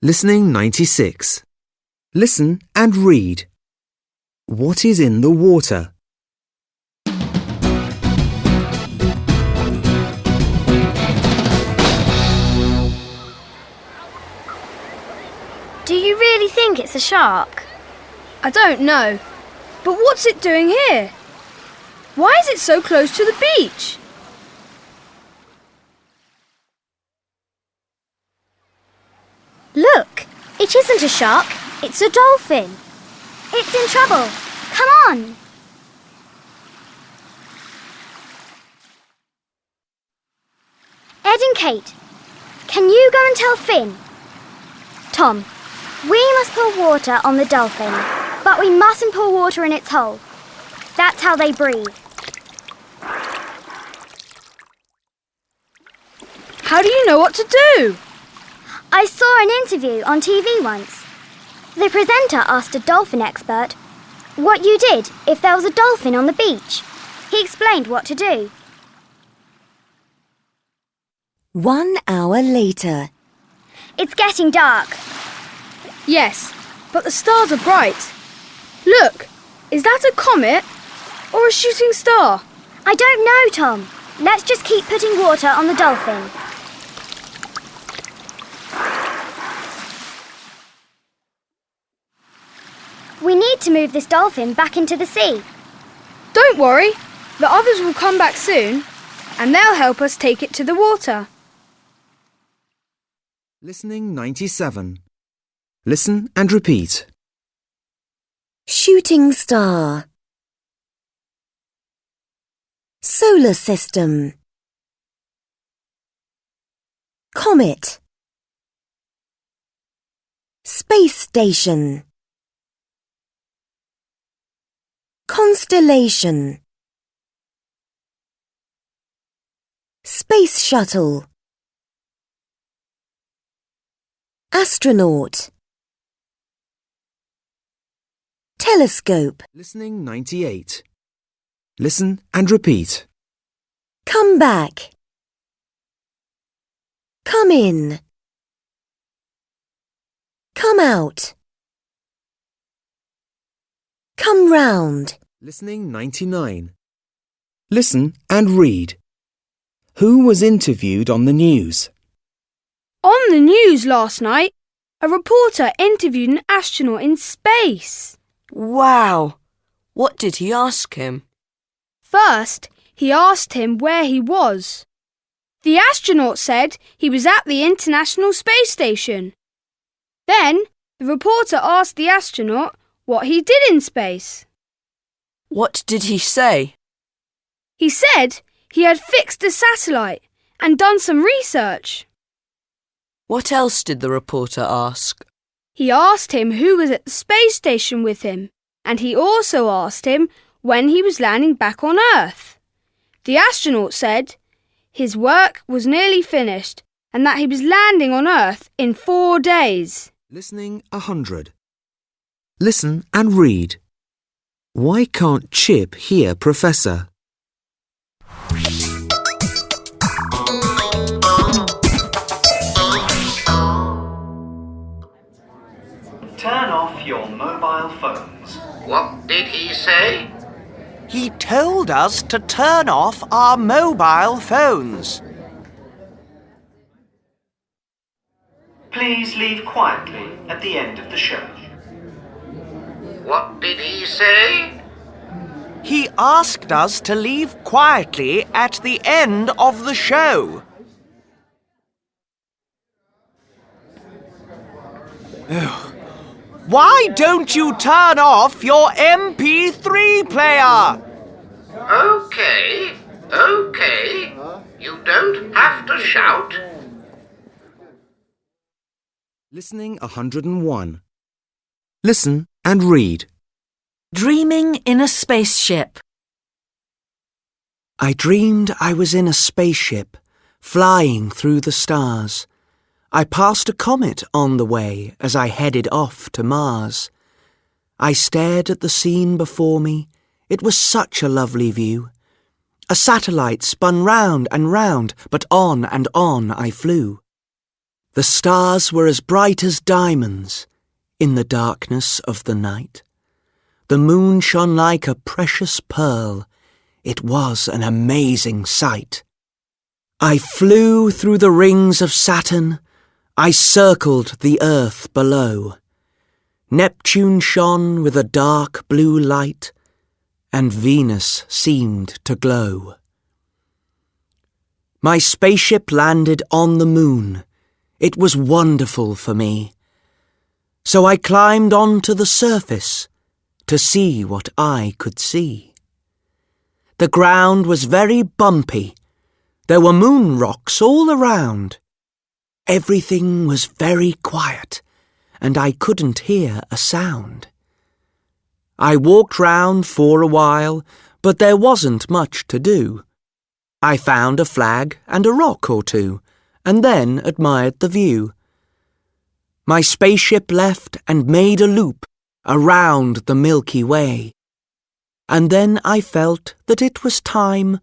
Listening 96. Listen and read. What is in the water? Do you really think it's a shark? I don't know. But what's it doing here? Why is it so close to the beach? Look, it isn't a shark, it's a dolphin. It's in trouble. Come on. Ed and Kate, can you go and tell Finn? Tom, we must pour water on the dolphin, but we mustn't pour water in its hole. That's how they breathe. How do you know what to do? I saw an interview on TV once. The presenter asked a dolphin expert what you did if there was a dolphin on the beach. He explained what to do. 1 hour later. It's getting dark. Yes, but the stars are bright. Look, is that a comet or a shooting star? I don't know, Tom. Let's just keep putting water on the dolphin. We need to move this dolphin back into the sea. Don't worry, the others will come back soon and they'll help us take it to the water. Listening 97. Listen and repeat. Shooting star. Solar system. Comet. Space station. Constellation. Space shuttle. Astronaut. Telescope. Listening 98. Listen and repeat. Come back. Come in. Come out. Come round. Listening 99. Listen and read. Who was interviewed on the news? On the news last night, a reporter interviewed an astronaut in space. Wow! What did he ask him? First, he asked him where he was. The astronaut said he was at the International Space Station. Then, the reporter asked the astronaut what he did in space. What did he say? He said he had fixed a satellite and done some research. What else did the reporter ask? He asked him who was at the space station with him, and he also asked him when he was landing back on Earth. The astronaut said his work was nearly finished and that he was landing on Earth in 4 days. Listening 100. Listen and read. Why can't Chip hear Professor? Turn off your mobile phones. What did he say? He told us to turn off our mobile phones. Please leave quietly at the end of the show. What did he say? He asked us to leave quietly at the end of the show. Why don't you turn off your MP3 player? Okay. You don't have to shout. Listening 101. Listen and read. Dreaming in a spaceship. I dreamed I was in a spaceship, flying through the stars. I passed a comet on the way as I headed off to Mars. I stared at the scene before me. It was such a lovely view. A satellite spun round and round, but on and on I flew. The stars were as bright as diamonds in the darkness of the night. The moon shone like a precious pearl. It was an amazing sight. I flew through the rings of Saturn. I circled the earth below. Neptune shone with a dark blue light, and Venus seemed to glow. My spaceship landed on the moon. It was wonderful for me. So I climbed onto the surface to see what I could see. The ground was very bumpy. There were moon rocks all around. Everything was very quiet, and I couldn't hear a sound. I walked round for a while, but there wasn't much to do. I found a flag and a rock or two, and then admired the view. My spaceship left and made a loop around the Milky Way. And then I felt that it was time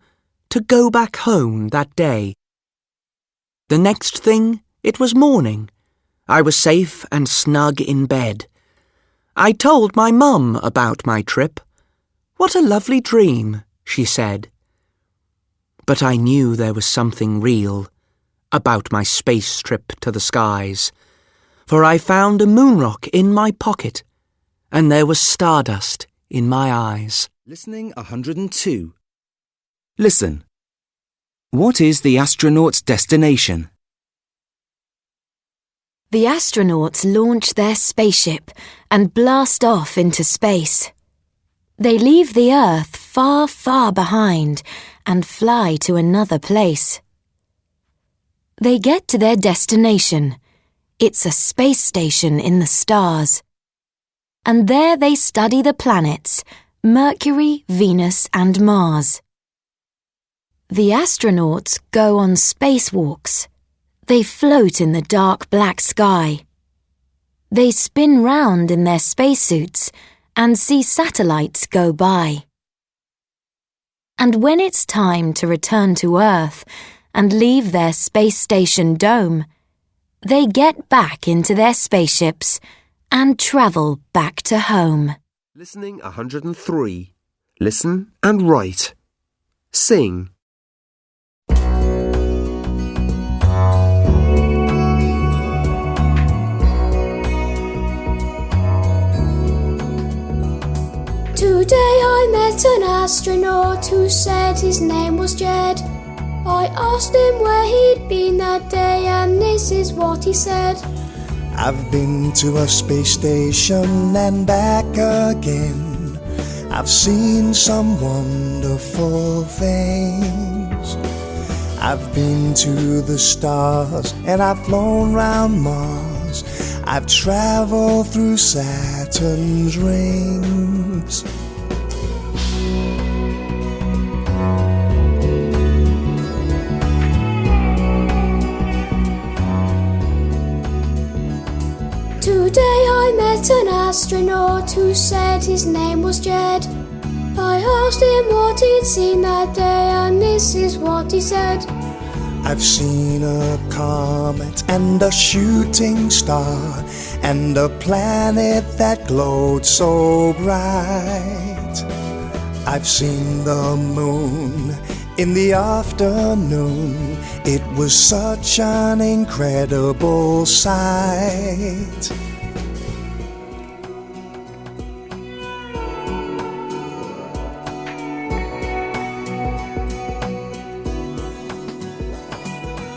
to go back home that day. The next thing, it was morning. I was safe and snug in bed. I told my mum about my trip. "What a lovely dream," she said. But I knew there was something real about my space trip to the skies, for I found a moon rock in my pocket, and there was stardust in my eyes. Listening 102. Listen. What is the astronaut's destination? The astronauts launch their spaceship and blast off into space. They leave the Earth far, far behind and fly to another place. They get to their destination. It's a space station in the stars. And there they study the planets, Mercury, Venus, and Mars. The astronauts go on spacewalks. They float in the dark black sky. They spin round in their spacesuits and see satellites go by. And when it's time to return to Earth and leave their space station dome, they get back into their spaceships and travel back to home. Listening 103. Listen and write. Sing. Today I met an astronaut who said his name was Jed. I asked him where he'd been that day, and this is what he said. I've been to a space station and back again. I've seen some wonderful things. I've been to the stars and I've flown round Mars. I've traveled through Saturn's rings. Today I met an astronaut who said his name was Jed. I asked him what he'd seen that day, and this is what he said. I've seen a comet and a shooting star and a planet that glowed so bright. I've seen the moon in the afternoon. It was such an incredible sight.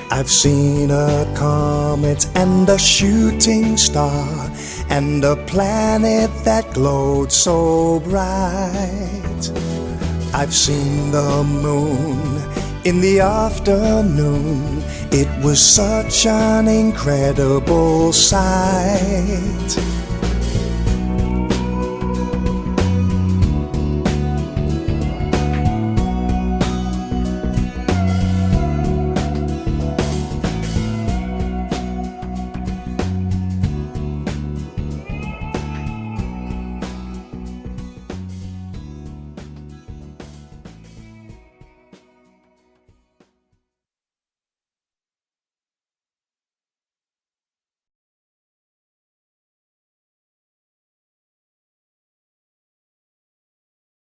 I've seen a comet and a shooting star and a planet that glowed so bright. I've seen the moon in the afternoon. It was such an incredible sight.